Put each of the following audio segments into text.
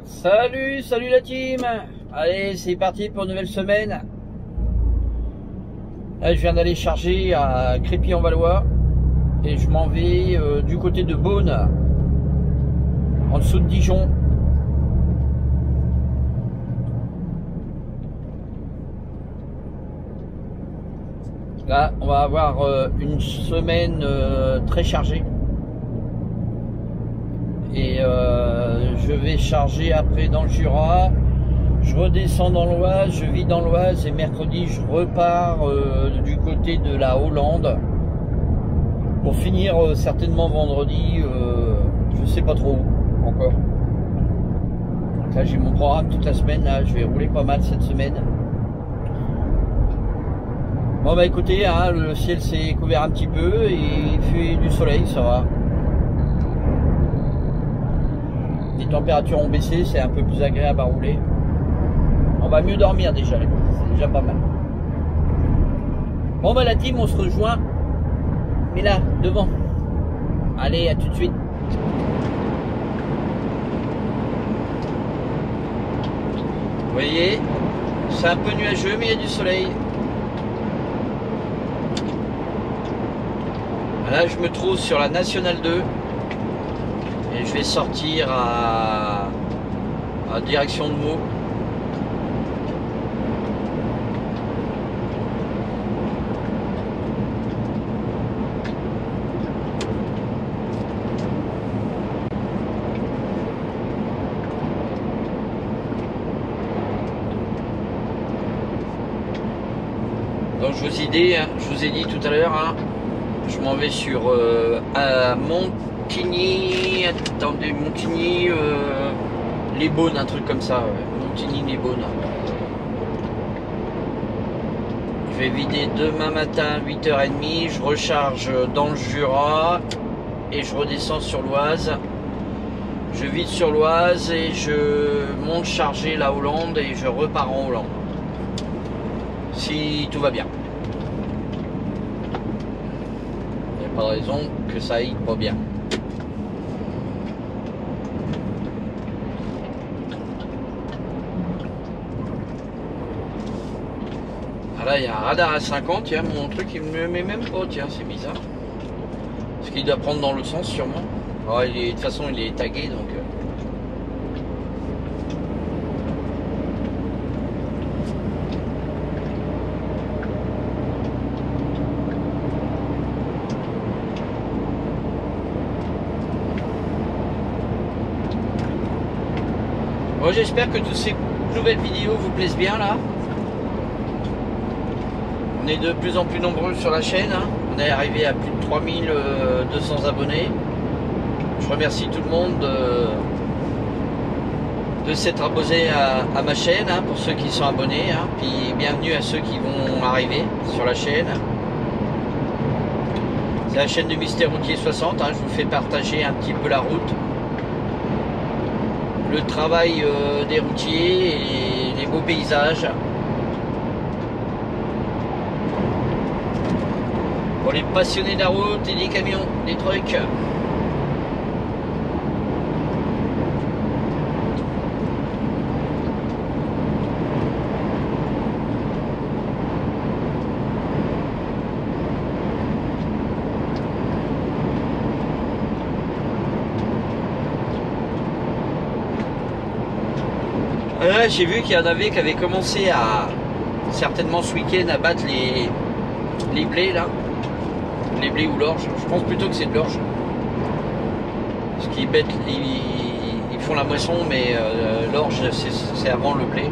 Salut, salut la team. Allez, c'est parti pour une nouvelle semaine. Là, je viens d'aller charger à Crépy-en-Valois et je m'en vais du côté de Beaune, en dessous de Dijon. Là, on va avoir une semaine très chargée. Et je vais charger après dans le Jura, je redescends dans l'Oise, je vis dans l'Oise et mercredi je repars du côté de la Hollande pour finir certainement vendredi, je sais pas trop où encore. Donc là j'ai mon programme toute la semaine, là je vais rouler pas mal cette semaine. Bon bah écoutez, hein, le ciel s'est couvert un petit peu et il fait du soleil, ça va. Les températures ont baissé, c'est un peu plus agréable à rouler. On va mieux dormir déjà, c'est déjà pas mal. Bon bah la team, on se rejoint. Mais là, devant. Allez, à tout de suite. Vous voyez, c'est un peu nuageux, mais il y a du soleil. Là, je me trouve sur la Nationale 2. Et je vais sortir à direction de Meaux. Donc je vous ai dit tout à l'heure, hein, je m'en vais sur à Montigny, attendez, Montigny, les Beaunes, un truc comme ça, ouais. Montigny, les Beaunes. Je vais vider demain matin 8h30, je recharge dans le Jura et je redescends sur l'Oise. Je vide sur l'Oise et je monte charger la Hollande et je repars en Hollande. Si tout va bien. Il n'y a pas de raison que ça aille pas bien. Là, il y a un radar à 50, tiens, mon truc il me met même pas, tiens, c'est bizarre. Parce qu'il doit prendre dans le sens sûrement. Oh, de toute façon, il est tagué donc. Bon, j'espère que toutes ces nouvelles vidéos vous plaisent bien là. On est de plus en plus nombreux sur la chaîne, hein. On est arrivé à plus de 3200 abonnés. Je remercie tout le monde de s'être abonné à ma chaîne, hein, pour ceux qui sont abonnés, hein. Puis bienvenue à ceux qui vont arriver sur la chaîne. C'est la chaîne de Mystère Routier 60, hein. Je vous fais partager un petit peu la route, le travail des routiers et les beaux paysages. Pour les passionnés de la route et des camions, des trucks. Là, j'ai vu qu'il y en avait qui avaient commencé à, certainement ce week-end, à battre les blés là. Les blés ou l'orge, je pense plutôt que c'est de l'orge. Ce qui est bête, ils font la moisson, mais l'orge c'est avant le blé.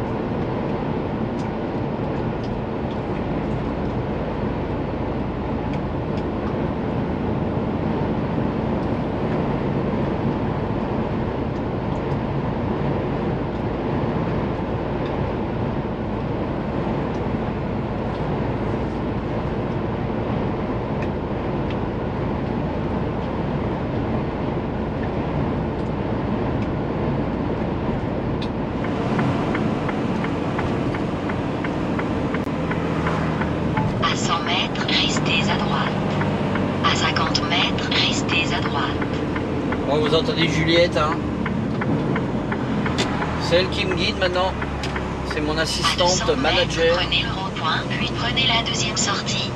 Bon, vous entendez Juliette, hein? C'est elle qui me guide maintenant. C'est mon assistante manager. Prenez le rond-point, puis prenez la deuxième sortie.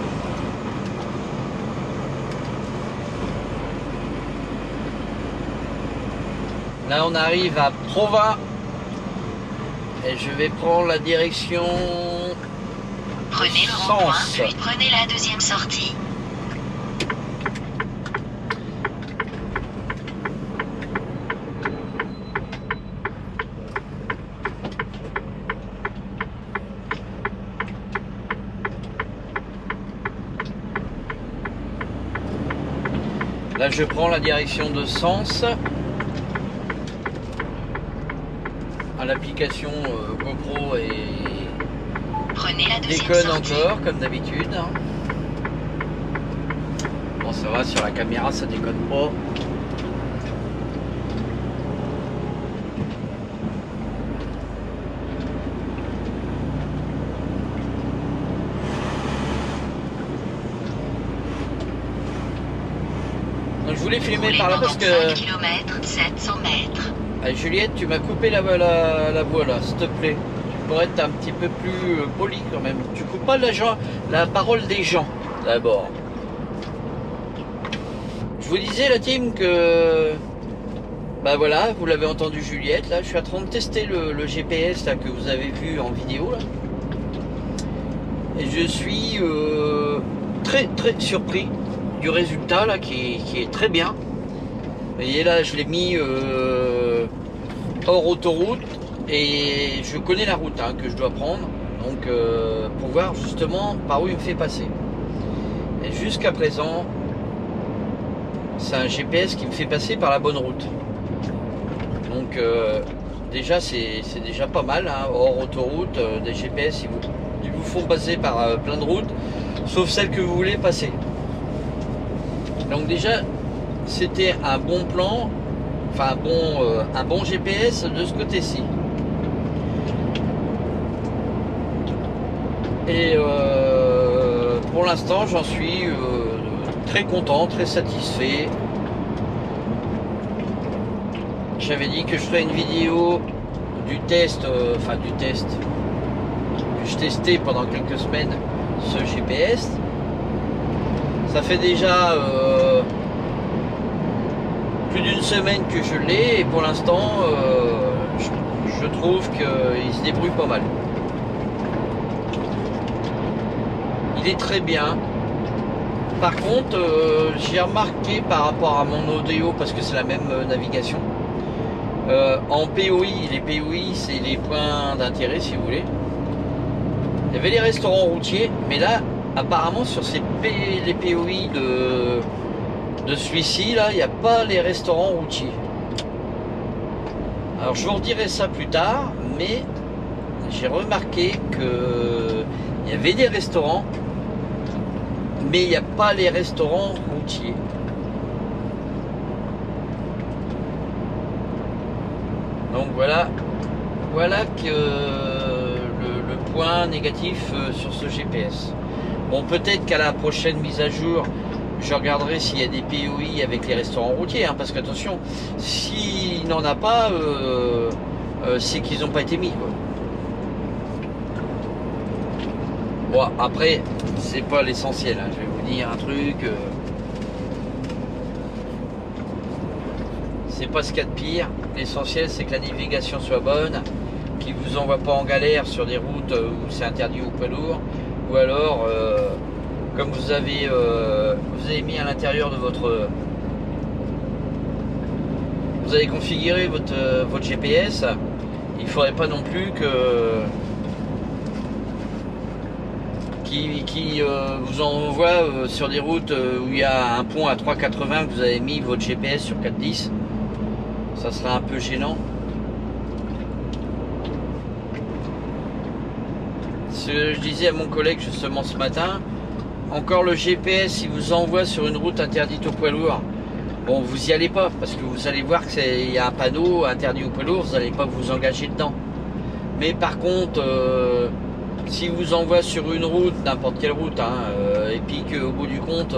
Là, on arrive à Provins. Et je vais prendre la direction Prenez le rond-point, puis prenez la deuxième sortie. Là, je prends la direction de Sens. À l'application GoPro et Prenez la deuxième déconne sortie. encore, comme d'habitude. Bon, ça va, sur la caméra, ça déconne pas. Donc, je voulais filmer par là parce que... 5 km, 700 mètres. Ah, Juliette, tu m'as coupé la voix là, s'il te plaît. Tu pourrais être un petit peu plus poli quand même. Tu coupes pas la parole des gens, d'abord. Je vous disais, la team, que... Bah voilà, vous l'avez entendu Juliette, là, je suis en train de tester le GPS là, que vous avez vu en vidéo, là. Et je suis très surpris du résultat, là, qui est très bien. Vous voyez, là, je l'ai mis... hors autoroute et je connais la route hein, que je dois prendre donc pour voir justement par où il me fait passer. Et jusqu'à présent c'est un GPS qui me fait passer par la bonne route, donc déjà c'est déjà pas mal hein, hors autoroute. Des GPS ils vous font passer par plein de routes sauf celle que vous voulez passer, donc déjà c'était un bon plan. Enfin un bon GPS de ce côté-ci. Et pour l'instant j'en suis très content, très satisfait. J'avais dit que je ferais une vidéo du test, que je testais pendant quelques semaines ce GPS. Ça fait déjà plus d'une semaine que je l'ai et pour l'instant je trouve qu'il se débrouille pas mal. Il est très bien. Par contre j'ai remarqué par rapport à mon Odeo, parce que c'est la même navigation, en POI, les POI c'est les points d'intérêt si vous voulez, il y avait les restaurants routiers, mais là apparemment sur les POI de celui-ci là, il n'y a pas les restaurants routiers. Alors je vous redirai ça plus tard, mais j'ai remarqué que il y avait des restaurants, mais il n'y a pas les restaurants routiers. Donc voilà que le point négatif sur ce GPS. Bon, peut-être qu'à la prochaine mise à jour je regarderai s'il y a des POI avec les restaurants routiers, hein, parce qu'attention, s'il n'en a pas, c'est qu'ils n'ont pas été mis, quoi. Bon, après, c'est pas l'essentiel, hein, je vais vous dire un truc. C'est pas ce qu'il y a de pire. L'essentiel, c'est que la navigation soit bonne, qu'il vous envoie pas en galère sur des routes où c'est interdit aux poids lourds, ou alors... comme vous avez mis à l'intérieur de votre... Vous avez configuré votre GPS, il ne faudrait pas non plus qu'il vous envoie sur des routes où il y a un pont à 3,80 que vous avez mis votre GPS sur 4,10. Ça serait un peu gênant. Je disais à mon collègue justement ce matin, encore le GPS, il vous envoie sur une route interdite aux poids lourds. Bon, vous n'y allez pas, parce que vous allez voir qu'il y a un panneau interdit aux poids lourds, vous n'allez pas vous engager dedans. Mais par contre, si vous envoie sur une route, n'importe quelle route, hein, et puis qu'au bout du compte,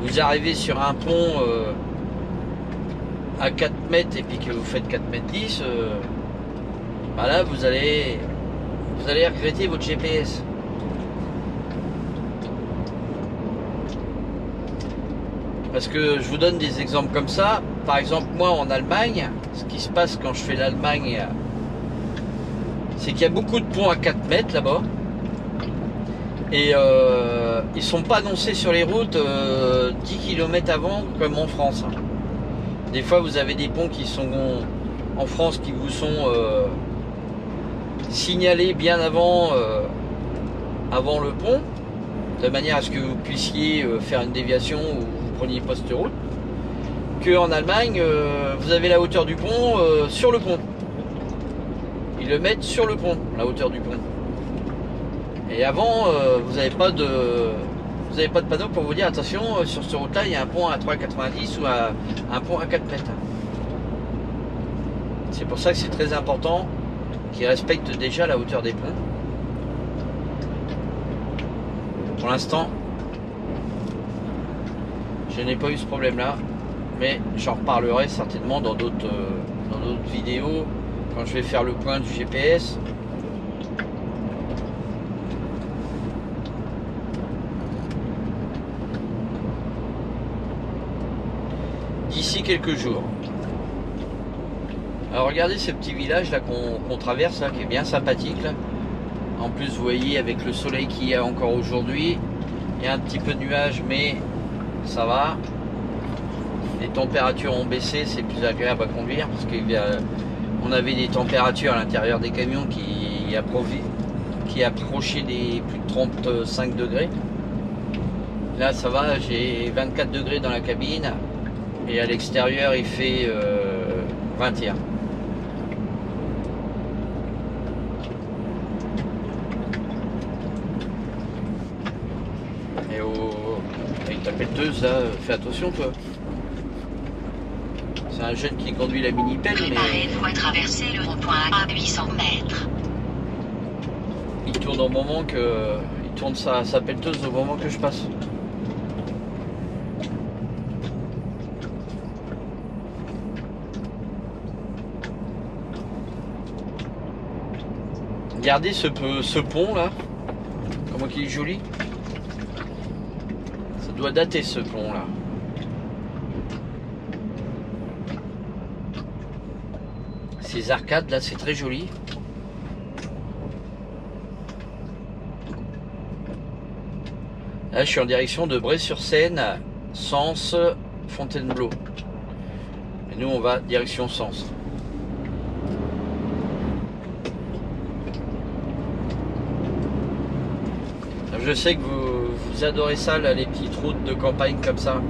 vous arrivez sur un pont à 4 mètres, et puis que vous faites 4 mètres 10, bah là vous allez regretter votre GPS. Parce que je vous donne des exemples comme ça. Par exemple, moi en Allemagne, ce qui se passe quand je fais l'Allemagne, c'est qu'il y a beaucoup de ponts à 4 mètres là-bas. Et ils sont pas annoncés sur les routes 10 km avant comme en France. Des fois vous avez des ponts qui sont en France qui vous sont signalés bien avant, avant le pont, de manière à ce que vous puissiez faire une déviation ou vous preniez poste route. Que en Allemagne, vous avez la hauteur du pont sur le pont. Ils le mettent sur le pont, la hauteur du pont. Et avant, vous n'avez pas de panneau pour vous dire attention, sur cette route-là, il y a un pont à 3,90 ou un pont à 4 mètres. C'est pour ça que c'est très important qu'ils respectent déjà la hauteur des ponts. Pour l'instant, je n'ai pas eu ce problème-là, mais j'en reparlerai certainement dans d'autres vidéos quand je vais faire le point du GPS. D'ici quelques jours. Alors regardez ce petit village là qu'on traverse là, qui est bien sympathique là. En plus vous voyez avec le soleil qu'il y a encore aujourd'hui, il y a un petit peu de nuages mais ça va. Les températures ont baissé, c'est plus agréable à conduire parce qu'on avait des températures à l'intérieur des camions qui approchaient des plus de 35 degrés. Là ça va, j'ai 24 degrés dans la cabine. Et à l'extérieur, il fait 21. Et avec ta pelleteuse, là, fais attention, toi. C'est un jeune qui conduit la mini-pelle, mais... Préparez-vous à traverser le rond-point à 800 mètres. Il tourne au moment que... Il tourne sa pelleteuse au moment que je passe. Regardez ce pont là, comment il est joli. Ça doit dater ce pont là. Ces arcades là, c'est très joli. Là, je suis en direction de Bray-sur-Seine, Sens, Fontainebleau. Et nous, on va direction Sens. Je sais que vous adorez ça, là, les petites routes de campagne comme ça.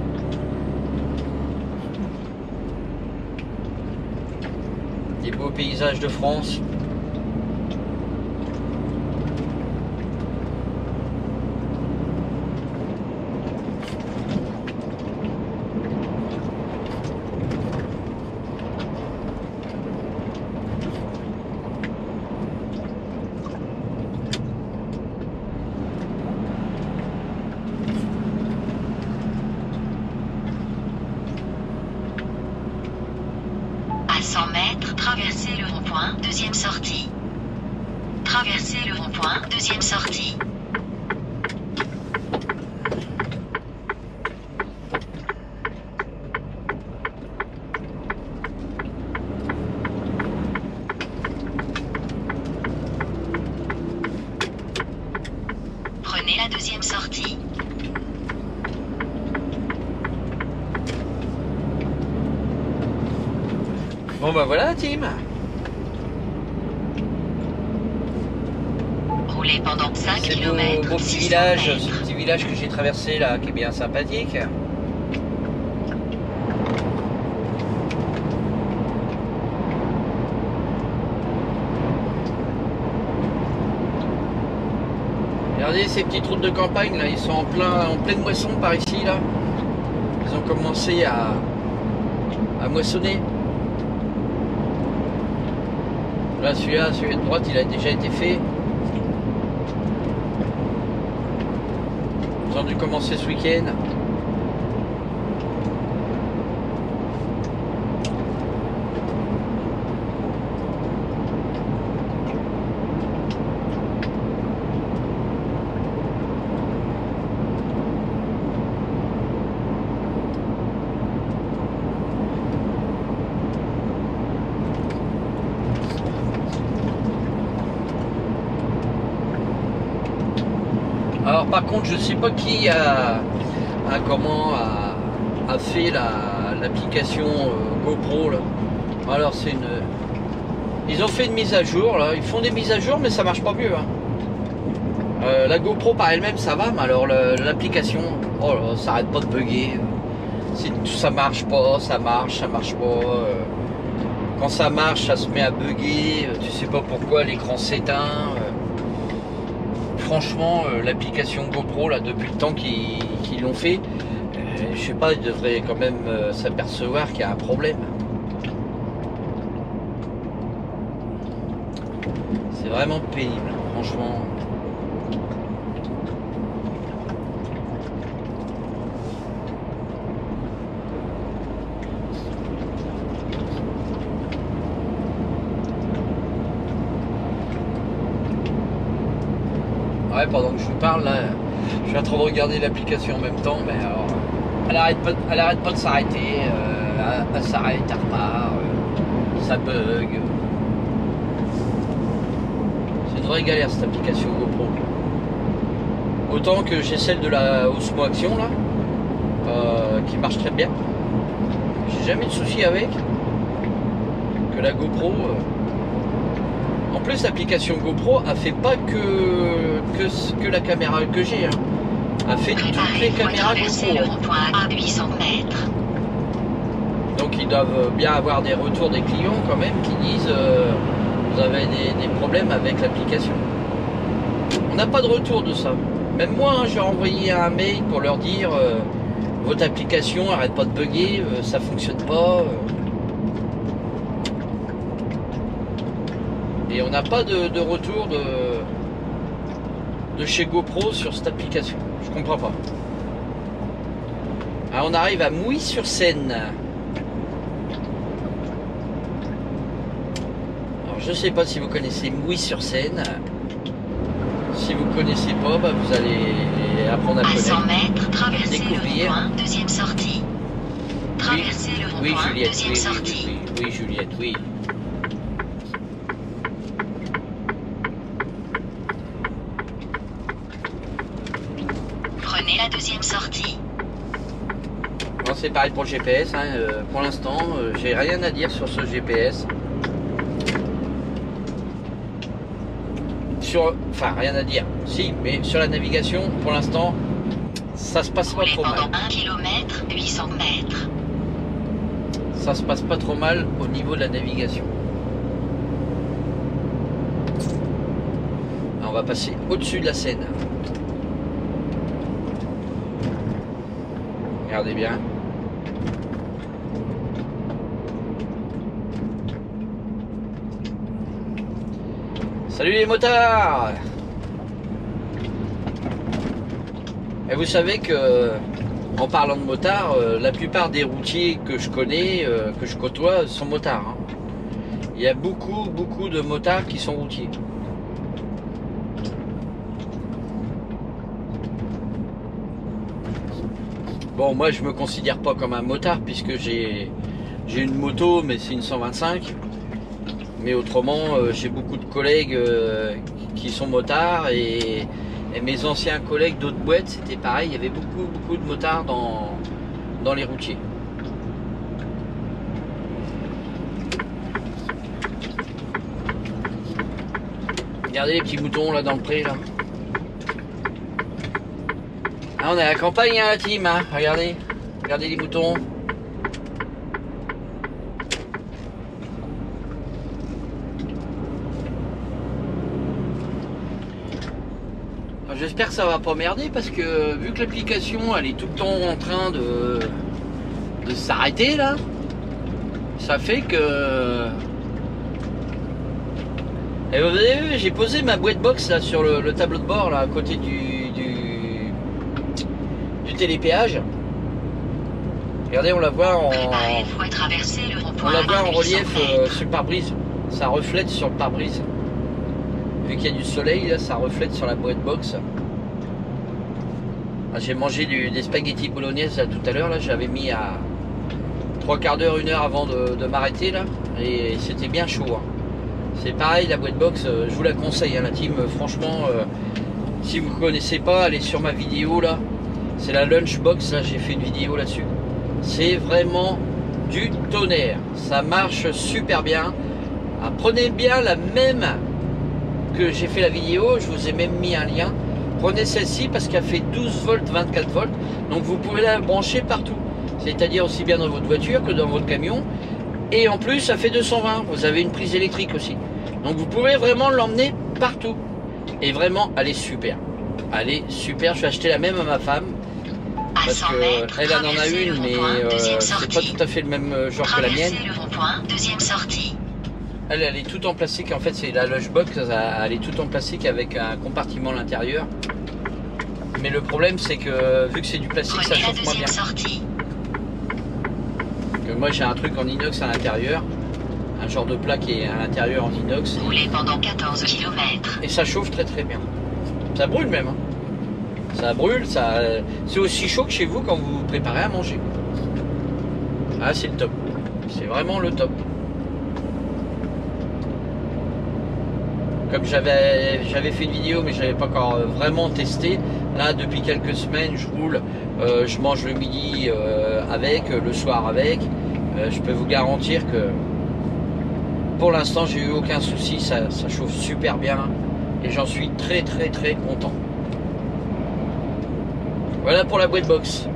Des beaux paysages de France. À 100 mètres, traversez le rond-point, deuxième sortie. Traversez le rond-point, deuxième sortie. Prenez la deuxième sortie. Bon bah voilà, team. Roulez pendant 5 C'est km. beau petit village, ce petit village que j'ai traversé là, qui est bien sympathique. Regardez ces petites routes de campagne là, ils sont en pleine moisson par ici là. Ils ont commencé à moissonner. Là celui-là de droite il a déjà été fait. Ils ont dû commencer ce week-end. Alors par contre, je sais pas qui a fait l'application GoPro là. Alors c'est une... Ils ont fait une mise à jour là, ils font des mises à jour mais ça marche pas mieux. Hein. La GoPro par elle-même ça va, mais alors l'application, oh là, ça arrête pas de bugger. Ça marche pas, ça marche pas. Quand ça marche, ça se met à bugger. Tu sais pas pourquoi, l'écran s'éteint. Franchement, l'application GoPro là, depuis le temps qu'ils l'ont fait, je sais pas, ils devraient quand même s'apercevoir qu'il y a un problème. C'est vraiment pénible, franchement. Ouais, pendant que je vous parle là, je suis en train de regarder l'application en même temps, mais alors, elle arrête pas de s'arrêter, elle s'arrête, elle repart, ça bug. C'est une vraie galère cette application GoPro. Autant que j'ai celle de la Osmo Action là, qui marche très bien. J'ai jamais de soucis avec. Que la GoPro. En plus, l'application GoPro a fait pas que la caméra que j'ai. Hein. A fait toutes les caméras GoPro. À 800 mètres. Donc ils doivent bien avoir des retours des clients quand même qui disent vous avez des problèmes avec l'application. On n'a pas de retour de ça. Même moi, hein, j'ai envoyé un mail pour leur dire votre application arrête pas de bugger, ça fonctionne pas. Et on n'a pas de retour de chez GoPro sur cette application. Je comprends pas. Alors on arrive à Mouilly-sur-Seine. Alors je sais pas si vous connaissez Mouilly-sur-Seine. Si vous connaissez pas, bah, vous allez apprendre à connaître. 100 mètres, traversez le rond-point, deuxième sortie. Traversez le rond-point, deuxième sortie. Oui, Juliette, oui. Prenez la deuxième sortie. Bon, c'est pareil pour le GPS. Hein. Pour l'instant, j'ai rien à dire sur ce GPS. Enfin, rien à dire. Si, mais sur la navigation, pour l'instant, ça se passe pas trop mal. Pendant 1 km, 800 mètres. Ça se passe pas trop mal au niveau de la navigation. Alors, on va passer au-dessus de la Seine. Regardez bien. Salut les motards! Et vous savez que, en parlant de motards, la plupart des routiers que je connais, que je côtoie, sont motards. Hein. Il y a beaucoup de motards qui sont routiers. Bon, moi je me considère pas comme un motard puisque j'ai une moto, mais c'est une 125. Mais autrement, j'ai beaucoup de collègues qui sont motards et mes anciens collègues d'autres boîtes, c'était pareil. Il y avait beaucoup de motards dans les routiers. Regardez les petits moutons là dans le pré là. Ah, on est à la campagne, hein, la team, hein. Regardez les moutons. J'espère que ça va pas merder parce que vu que l'application elle est tout le temps en train de s'arrêter là, ça fait que... Et vous avez vu, j'ai posé ma boîte box là sur le tableau de bord là à côté du télépéage. Regardez, on la voit en relief sur le pare-brise. Ça reflète sur le pare-brise. Vu qu'il y a du soleil, là, ça reflète sur la boîte box. Ah, j'ai mangé des spaghettis bolognaise là, tout à l'heure. Là, j'avais mis à 3/4 d'heure, 1 heure avant de m'arrêter là, et c'était bien chaud. Hein. C'est pareil, la boîte box, je vous la conseille, hein, la team. Franchement, Si vous ne connaissez pas, allez sur ma vidéo là. C'est la Lunchbox, là j'ai fait une vidéo là-dessus. C'est vraiment du tonnerre. Ça marche super bien. Alors, prenez bien la même que j'ai fait la vidéo. Je vous ai même mis un lien. Prenez celle-ci parce qu'elle fait 12 volts, 24 volts. Donc vous pouvez la brancher partout. C'est-à-dire aussi bien dans votre voiture que dans votre camion. Et en plus, ça fait 220. Vous avez une prise électrique aussi. Donc vous pouvez vraiment l'emmener partout. Et vraiment, elle est super. Elle est super. Je vais acheter la même à ma femme. Parce qu'elle en a une, mais c'est pas tout à fait le même genre que la mienne. Le rond-point, deuxième sortie. Elle est toute en plastique. En fait, c'est la Lunchbox. Elle est toute en plastique avec un compartiment à l'intérieur. Mais le problème, c'est que vu que c'est du plastique, ça chauffe moins bien. Moi, j'ai un truc en inox à l'intérieur. Un genre de plat qui est à l'intérieur en inox. Roulez pendant 14 km. Et ça chauffe très très bien. Ça brûle même. Hein. Ça brûle, c'est aussi chaud que chez vous quand vous vous préparez à manger. Ah, c'est le top. C'est vraiment le top. Comme j'avais fait une vidéo, mais je n'avais pas encore vraiment testé. Là, depuis quelques semaines, je roule. Je mange le midi avec, le soir avec. Je peux vous garantir que pour l'instant, j'ai eu aucun souci. Ça chauffe super bien. Et j'en suis très très très content. Voilà pour la boîte box.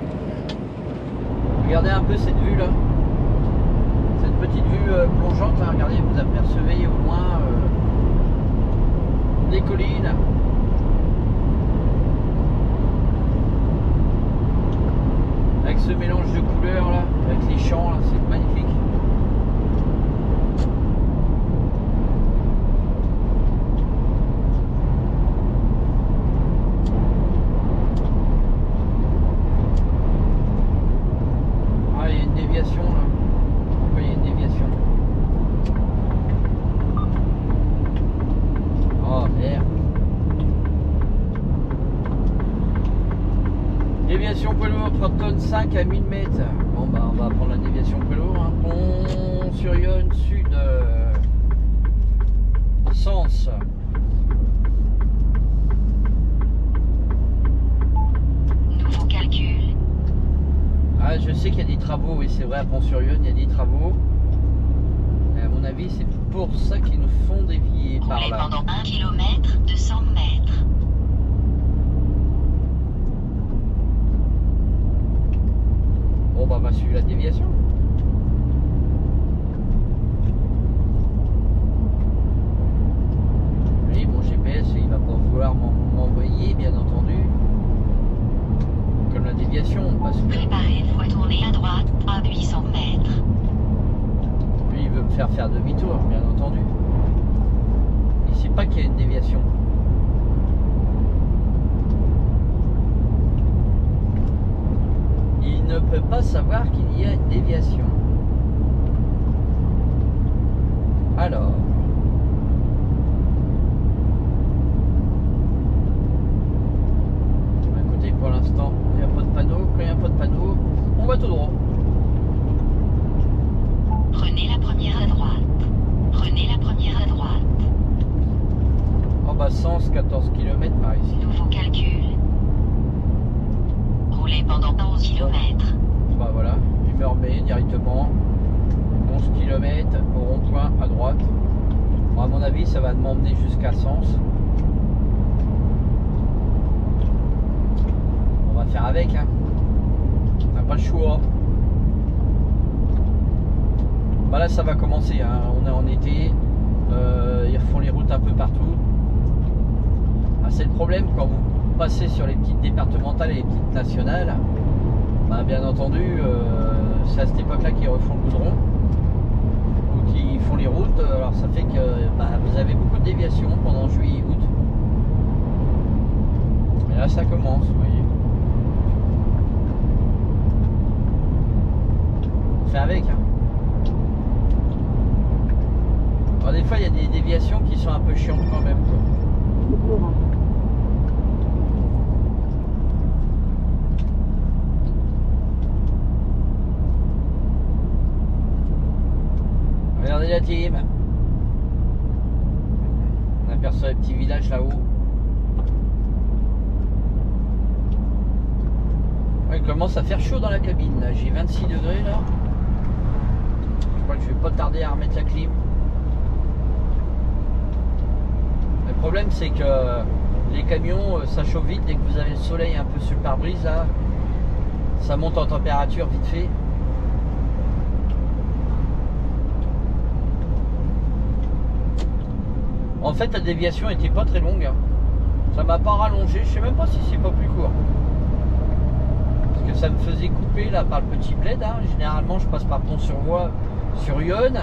Regardez un peu cette vue là. Cette petite vue plongeante là. Regardez, vous apercevez au loin des collines. Avec ce mélange de couleurs là, avec les champs là, c'est magnifique. Déviation poids lourd, 3 tonnes 5 à 1000 mètres. Bon bah on va prendre la déviation poids lourd. Hein. Pont-sur-Yonne, sud. Sens. Nouveau calcul. Ah, je sais qu'il y a des travaux, oui c'est vrai, à Pont-sur-Yonne il y a des travaux. Et à mon avis c'est pour ça qu'ils nous font dévier par là. Pendant 1 km de 100 mètres. Bon bah on va suivre la déviation. Oui, mon GPS il va pas vouloir m'envoyer bien entendu comme la déviation parce que Préparez-vous à tourner à droite à 800 mètres. lui il veut me faire demi-tour bien entendu. Il sait pas qu'il y a une déviation. Il ne peut pas savoir qu'il y a une déviation. Alors. À côté pour l'instant, il n'y a pas de panneau. Quand il n'y a pas de panneau, on va tout droit. Prenez la première à droite. Prenez la première à droite. En bas sens, 14 km par ici. Nouveau calcul. Roulez pendant 11 km. Bah voilà, il me remet directement 11 km au rond-point à droite. Bon, à mon avis, ça va m'emmener jusqu'à Sens. On va faire avec, hein. On n'a pas le choix. Bah là, ça va commencer, hein. On est en été. Ils refont les routes un peu partout. Ah, c'est le problème quand vous passez sur les petites départementales et les petites nationales. Bah, bien entendu, c'est à cette époque-là qu'ils refont le goudron ou qu'ils font les routes. Alors ça fait que bah, vous avez beaucoup de déviations pendant juillet et août. Mais là, ça commence, vous voyez. On fait avec. Hein. Alors, des fois, il y a des déviations qui sont un peu chiantes quand même. Quoi. Regardez la team. On aperçoit les petits villages là-haut. Il commence à faire chaud dans la cabine là, j'ai 26 degrés là. Je crois que je vais pas tarder à remettre la clim. Le problème c'est que les camions ça chauffe vite dès que vous avez le soleil un peu sur le pare-brise là. Ça monte en température vite fait. En fait la déviation était pas très longue. Ça m'a pas rallongé, je sais même pas si c'est pas plus court. Parce que ça me faisait couper là par le petit bled. Hein. Généralement je passe par Pont-sur-Voie sur Yonne.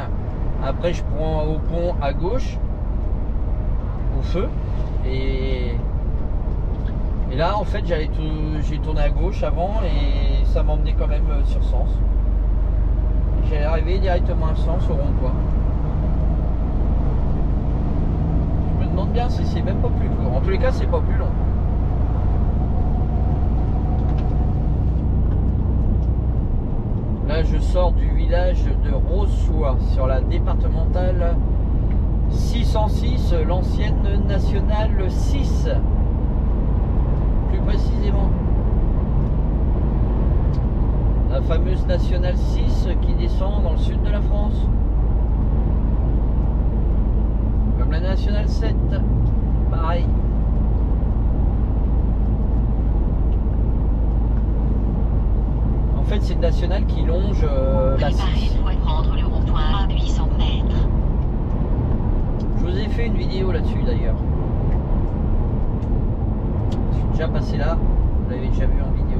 Après je prends au pont à gauche, au feu. Et là en fait j'ai tourné à gauche avant et ça m'emmenait quand même sur Sens. J'allais arriver directement à Sens au rond-point. Je me demande bien si c'est même pas plus court. En tous les cas c'est pas plus long. Là je sors du village de Rosoy sur la départementale 606, l'ancienne nationale 6 plus précisément. La fameuse nationale 6 qui descend dans le sud de la France. Comme la nationale 7, pareil. En fait c'est une nationale qui longe la 6. Prendre le rond-point à 800 mètres. Je vous ai fait une vidéo là-dessus d'ailleurs. Je suis déjà passé là, vous l'avez déjà vu en vidéo.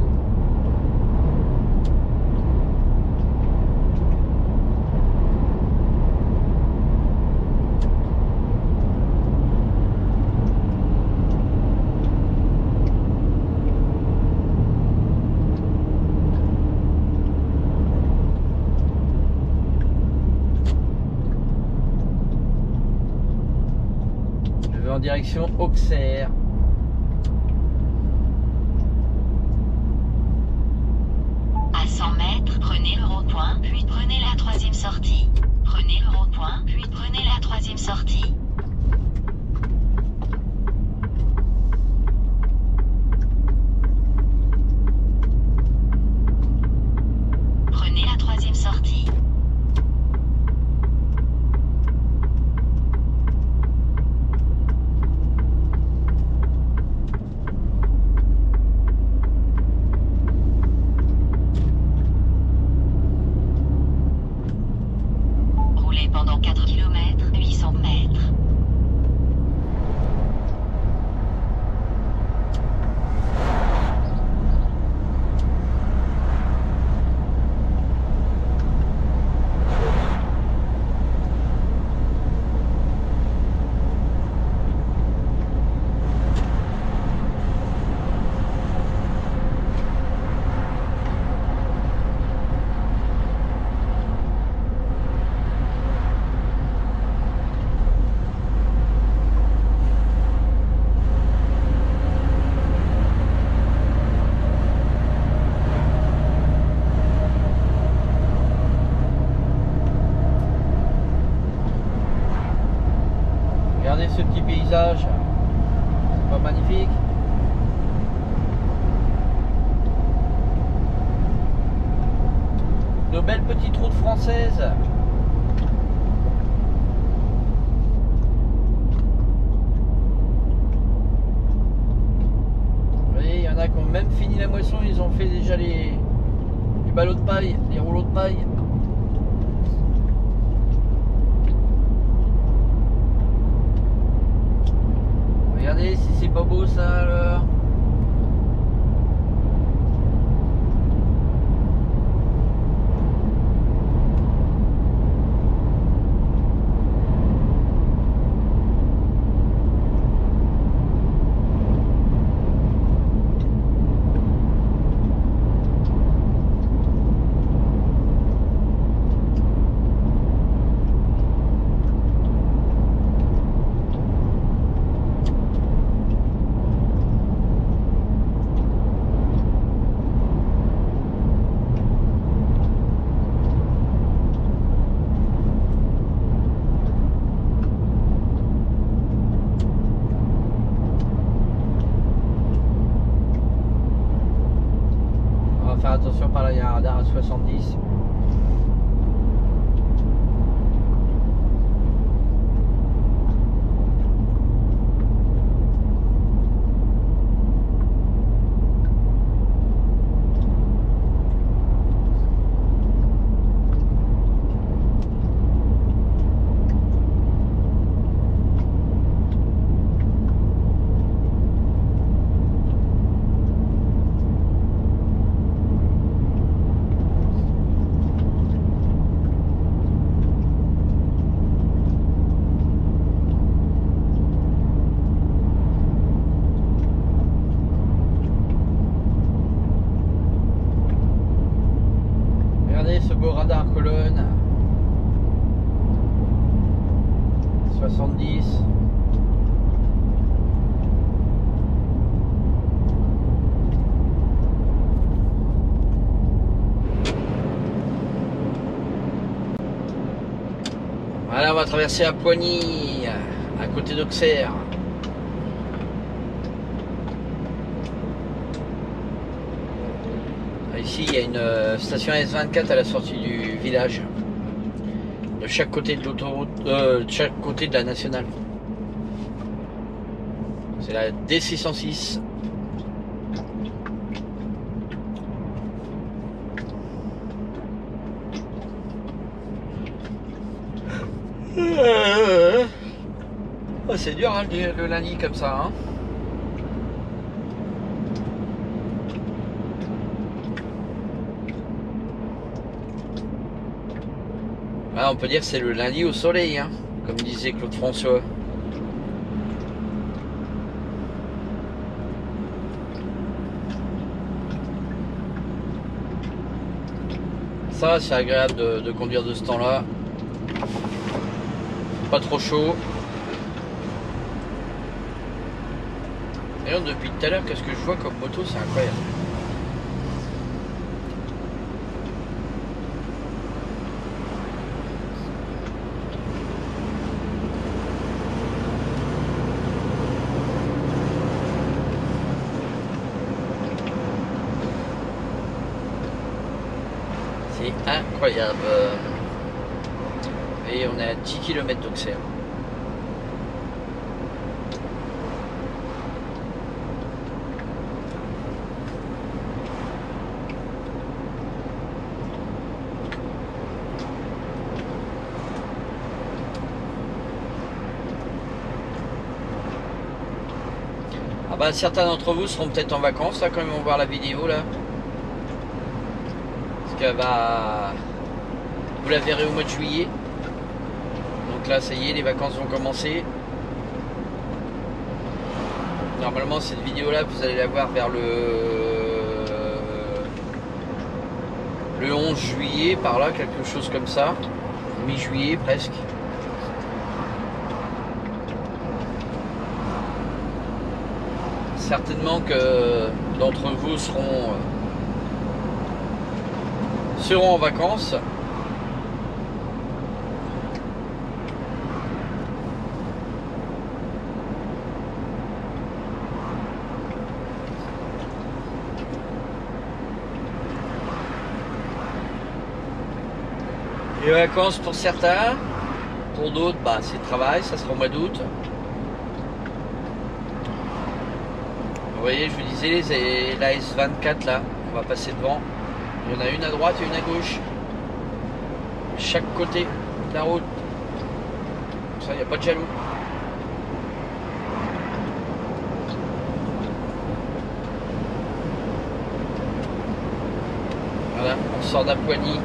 En direction Auxerre. À 100 mètres, prenez le rond-point, puis prenez la troisième sortie. Prenez le rond-point, puis prenez la troisième sortie. Prenez la troisième sortie. Pendant 4 km, 800 mètres. Regardez ce petit paysage, c'est pas magnifique? Nos belles petites routes françaises. Vous voyez, il y en a qui ont même fini la moisson, ils ont fait déjà les ballots de paille, les rouleaux de paille. Regardez si c'est pas beau ça alors. par là, il y a un radar à 70. Ce beau radar colonne 70. Voilà, on va traverser à Poigny, à côté d'Auxerre. Ici, il y a une station S24 à la sortie du village, de chaque côté de l'autoroute, de chaque côté de la nationale. C'est la D606. Oh, c'est dur hein, le lundi comme ça. Hein. Ah, on peut dire que c'est le lundi au soleil, hein, comme disait Claude François. Ça, c'est agréable de conduire de ce temps-là. Pas trop chaud. Et là, depuis tout à l'heure, qu'est-ce que je vois comme moto, c'est incroyable. C'est incroyable. Et on est à 10 km d'Auxerre. Ah bah certains d'entre vous seront peut-être en vacances là quand ils vont voir la vidéo là. Parce que bah vous la verrez au mois de juillet. Donc là ça y est, les vacances vont commencer. Normalement cette vidéo là vous allez la voir vers le 11 juillet par là, quelque chose comme ça. Mi-juillet presque. Certainement que d'entre vous seront en vacances. Les vacances pour certains, pour d'autres, bah, c'est le travail, ça sera au mois d'août. Vous voyez, je vous disais, c'est la S24 là, on va passer devant. Il y en a une à droite et une à gauche. Chaque côté de la route. Comme ça, il n'y a pas de jaloux. Voilà, on sort d'Apoigny.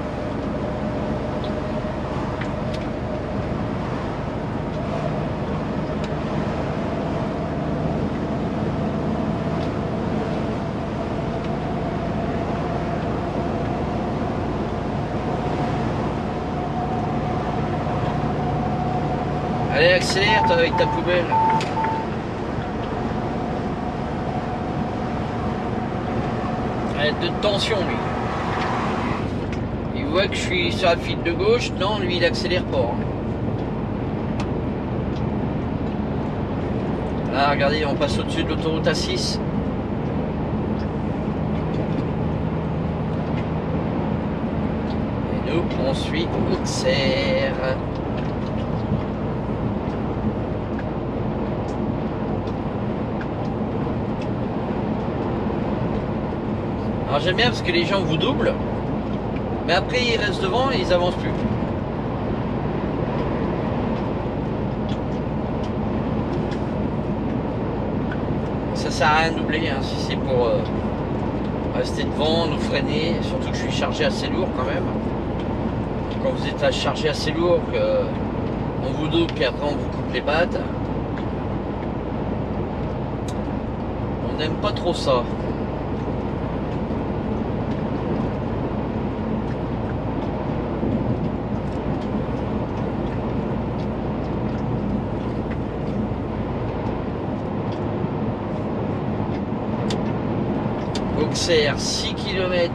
Allez, accélère avec ta poubelle. Arrête de tension, lui. Il voit que je suis sur la file de gauche. Non, lui, il accélère pas. Hein. Là, regardez, on passe au-dessus de l'autoroute A6. On suit Auxerre. Alors j'aime bien parce que les gens vous doublent, mais après ils restent devant et ils avancent plus. Ça sert à rien de doubler hein, si c'est pour rester devant, nous freiner, surtout que je suis chargé assez lourd quand même. Quand vous êtes chargé assez lourd, on vous double puis après on vous coupe les pattes. On n'aime pas trop ça. Auxerre, 6 km.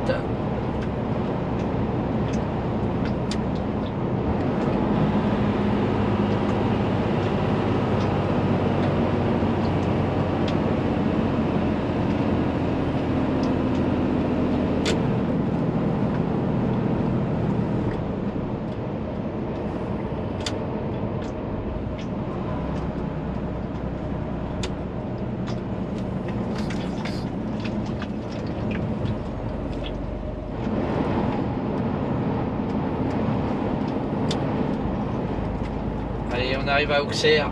Allez, on arrive à Auxerre.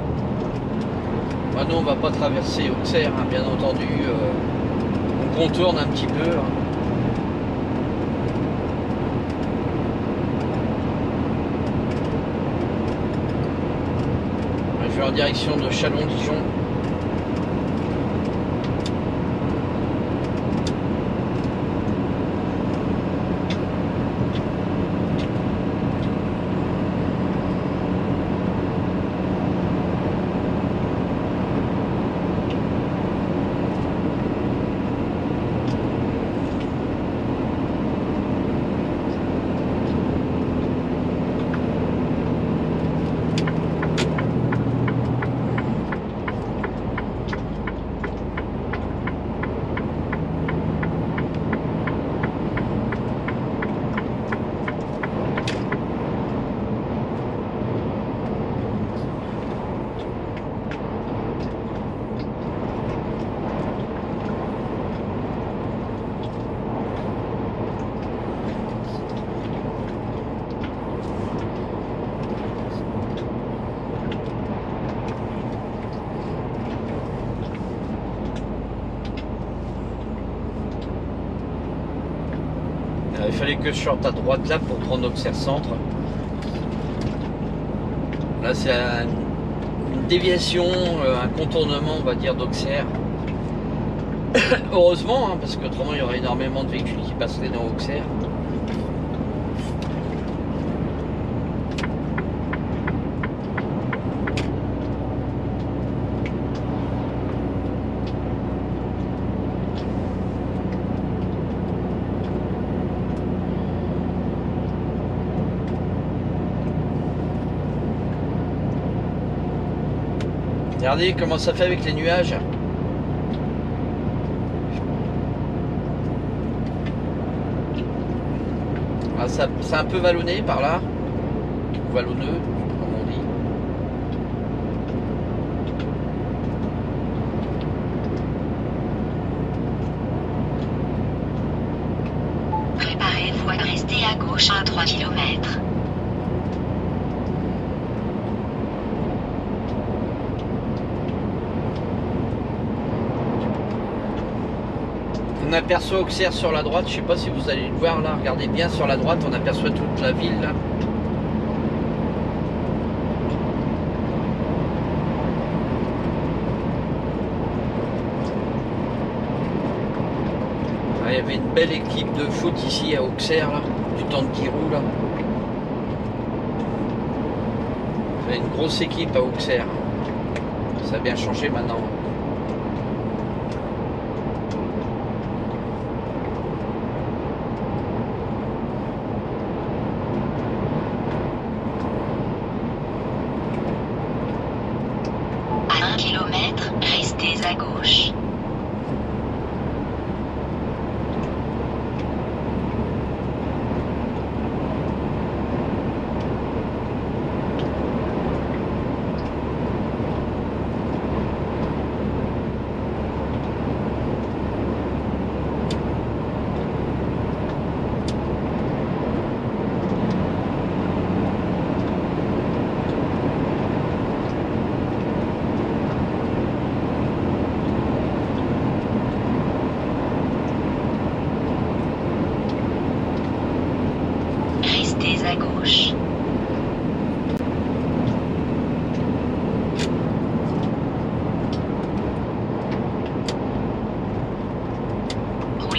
Bah, nous, on va pas traverser Auxerre, hein, bien entendu. On contourne un petit peu. Hein. Je vais en direction de Châlons-Dijon. Il fallait que je sorte à droite là pour prendre Auxerre Centre. Là c'est une déviation, un contournement on va dire d'Auxerre. Heureusement, hein, parce qu'autrement il y aurait énormément de véhicules qui passeraient dans Auxerre. Regardez comment ça fait avec les nuages. Ah, c'est un peu vallonné par là. Vallonneux, comme on dit. Préparez-vous à rester à gauche à 3 km. On aperçoit Auxerre sur la droite, je sais pas si vous allez le voir là, regardez bien sur la droite, on aperçoit toute la ville là. Ah, il y avait une belle équipe de foot ici à Auxerre là, du temps de Giroud là. Il y avait une grosse équipe à Auxerre. Ça a bien changé maintenant. À 1 km, restez à gauche.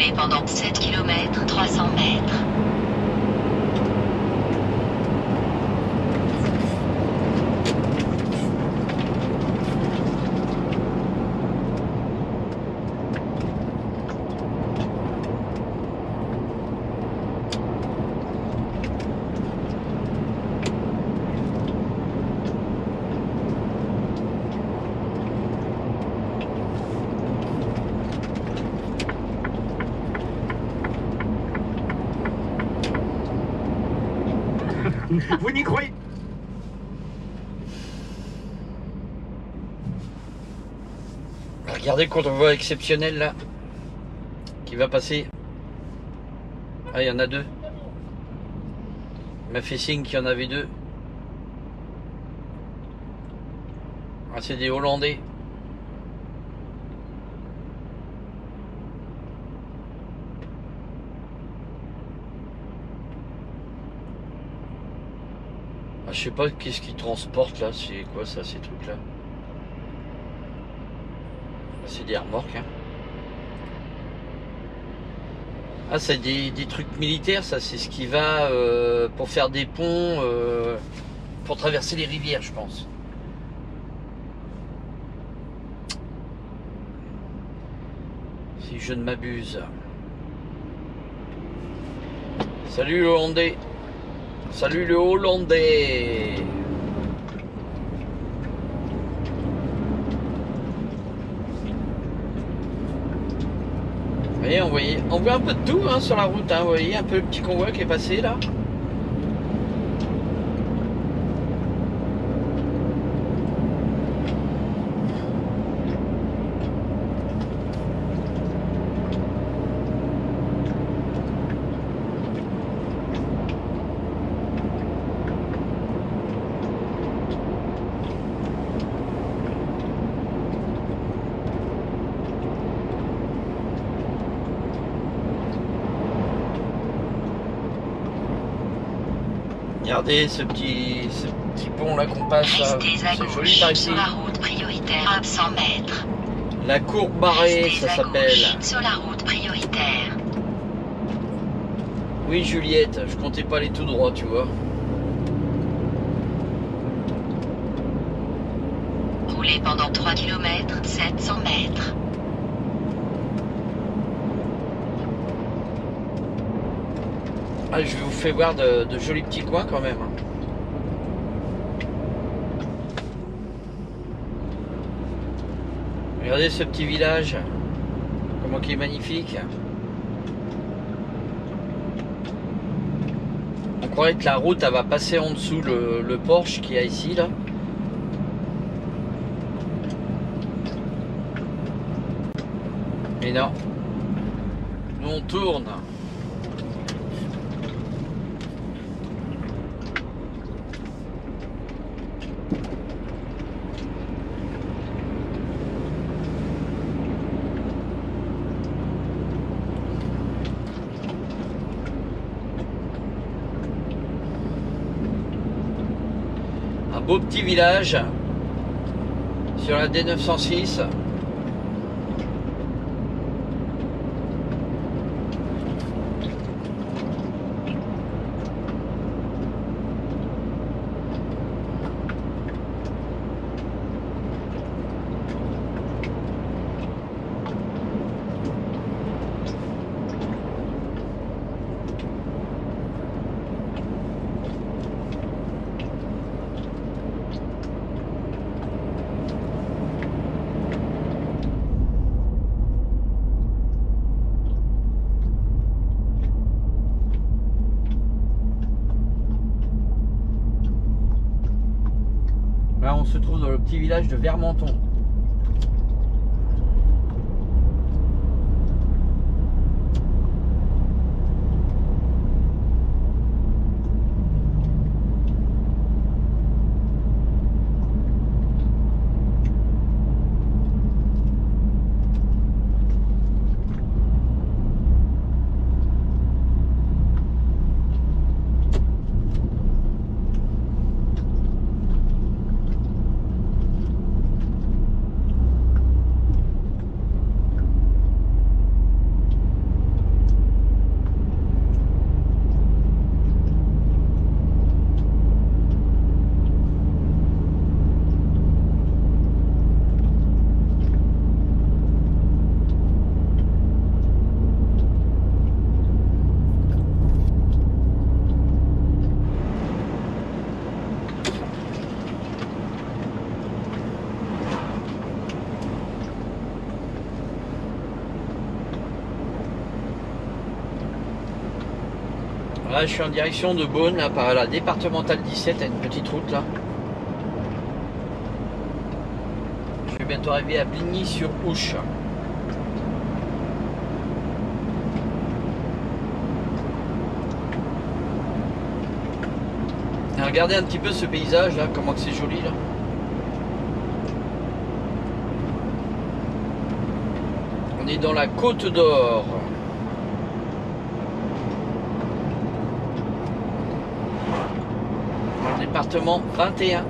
Roulez pendant 7 km 300 mètres. Vous n'y croyez? Regardez le contrevoi exceptionnel là qui va passer. Ah, il y en a deux. Il m'a fait signe qu'il y en avait deux. Ah, c'est des Hollandais. Ah, je sais pas qu'est-ce qu'ils transportent là, c'est quoi ça, ces trucs là? C'est des remorques, hein. Ah, c'est des trucs militaires, ça, c'est ce qui va pour faire des ponts, pour traverser les rivières, je pense. Si je ne m'abuse. Salut le Hollandais. Salut le Hollandais. Vous voyez, on voit un peu de tout hein, sur la route, hein, vous voyez un peu le petit convoi qui est passé là. Regardez ce petit pont là qu'on passe, c'est joli par ici. Sur la route prioritaire à 100 mètres. La courbe barrée, ça s'appelle. Sur la route prioritaire. Oui Juliette, je comptais pas aller tout droit, tu vois. Roulez pendant 3 km 700 mètres. Ah, je vous fais voir de jolis petits coins quand même. Regardez ce petit village, comment il est magnifique. On croirait que la route elle va passer en dessous le Porsche qu'il y a ici là. Mais non, nous on tourne. Un beau petit village sur la D906. Là, on se trouve dans le petit village de Vermenton. Là, je suis en direction de Beaune, là, par la départementale 17, à une petite route là. Je vais bientôt arriver à Bligny-sur-Ouche. Et regardez un petit peu ce paysage là, comment que c'est joli là. On est dans la Côte d'Or. Département 21.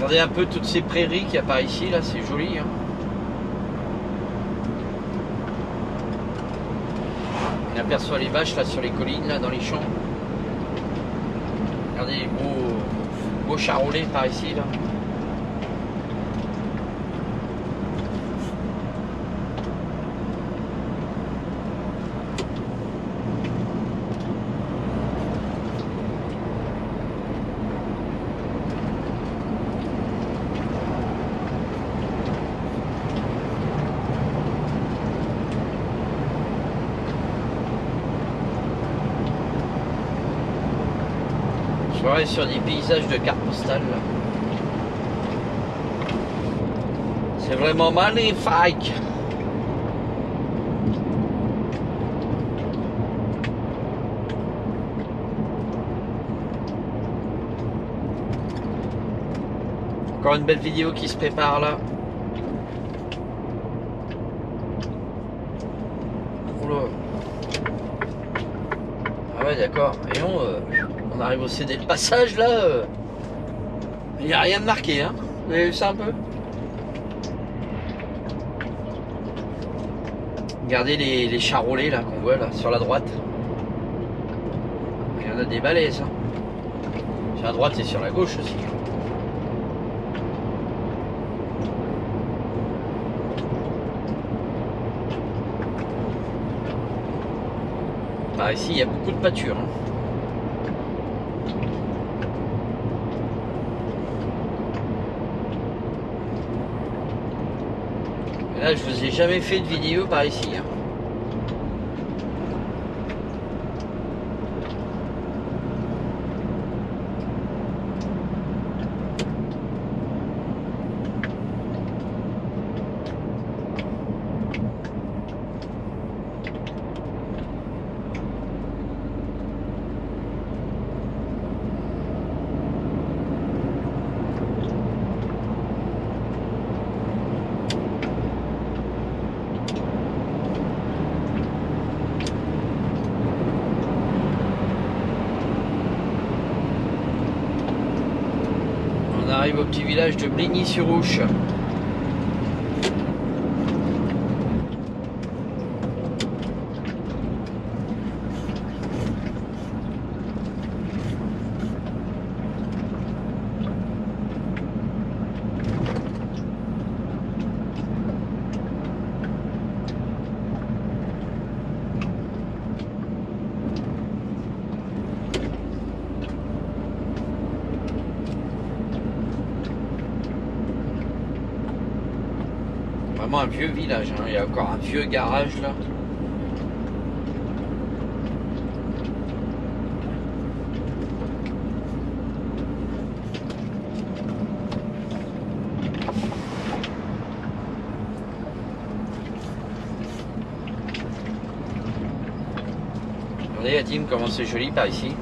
Regardez un peu toutes ces prairies qu'il y a par ici, là, c'est joli. Hein. On aperçoit les vaches là sur les collines, là, dans les champs. Regardez les beaux charolais par ici, là. Je suis sur des paysages de carte postale. C'est vraiment magnifique. Encore une belle vidéo qui se prépare là. Oula. Ah ouais, d'accord. Et on arrive au CD de passage là. Il n'y a rien de marqué, hein. Vous avez vu ça un peu? Regardez les charolais là qu'on voit là sur la droite. Il y en a des balaises. Hein. Sur la droite et sur la gauche aussi. Par ici, il y a beaucoup de pâture. Hein. Et là, je vous ai jamais fait de vidéo par ici. Hein. On arrive au petit village de Bligny-sur-Ouche. Vraiment un vieux village, hein. Il y a encore un vieux garage là. Regardez la team, comment c'est joli par ici.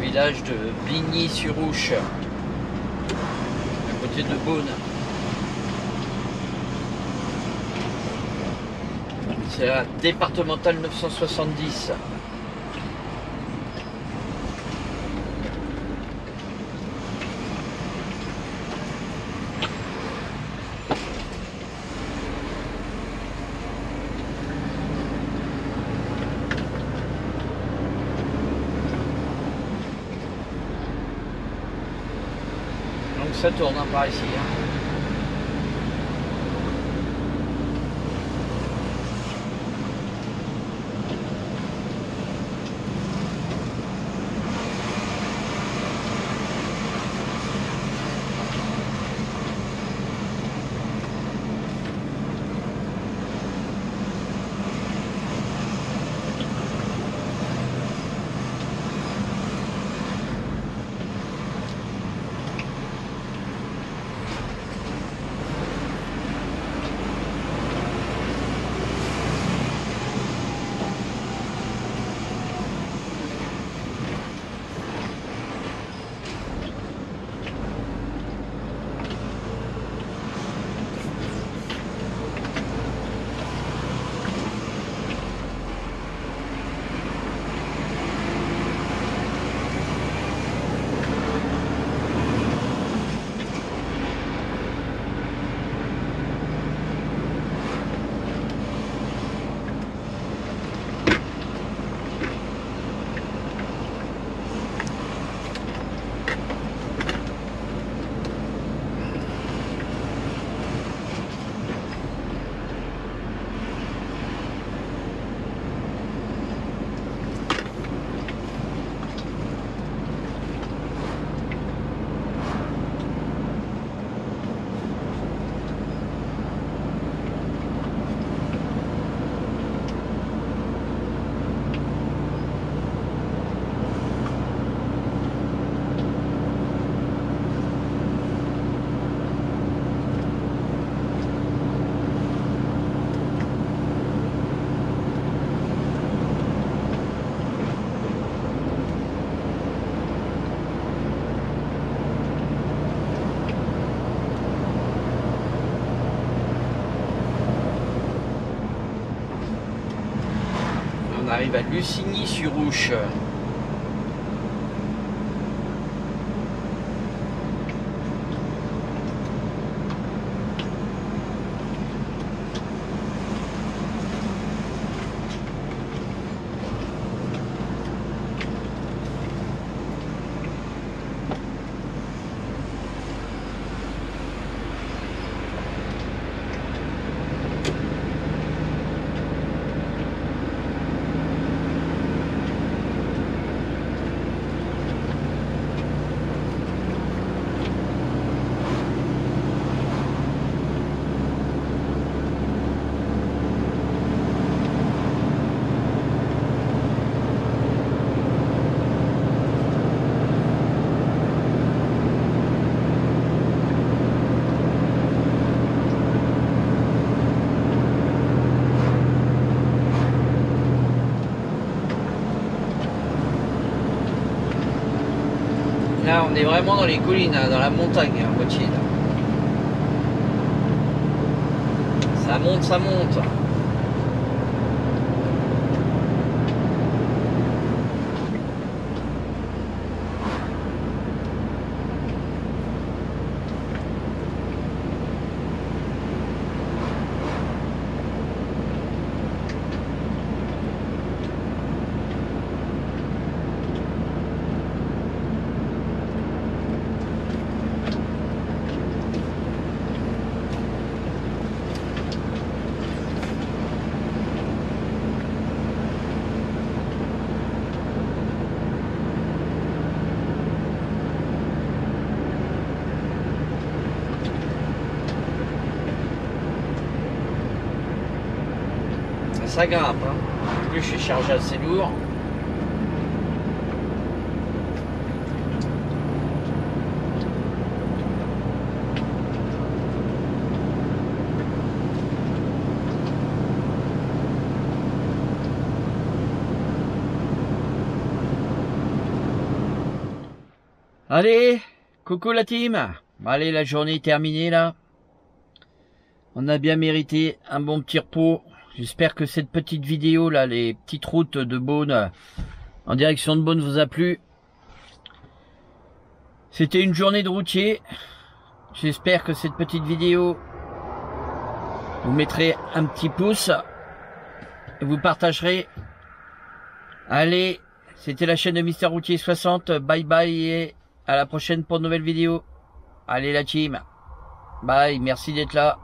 Village de Bigny-sur-Ouche, à côté de Beaune. C'est la départementale 970. Ça tourne hein, par ici. Hein. On arrive à Lusigny-sur-Ouche. Là, on est vraiment dans les collines, dans la montagne, à moitié. Là. Ça monte, ça monte. ça grimpe. Hein. En plus, je suis chargé assez lourd. Allez, coucou la team. Allez, la journée est terminée là. On a bien mérité un bon petit repos. J'espère que cette petite vidéo là, les petites routes de Beaune en direction de Beaune vous a plu. C'était une journée de routier. J'espère que cette petite vidéo vous mettrez un petit pouce et vous partagerez. Allez, c'était la chaîne de Mister Routier 60. Bye bye et à la prochaine pour de nouvelles vidéos. Allez la team. Bye, merci d'être là.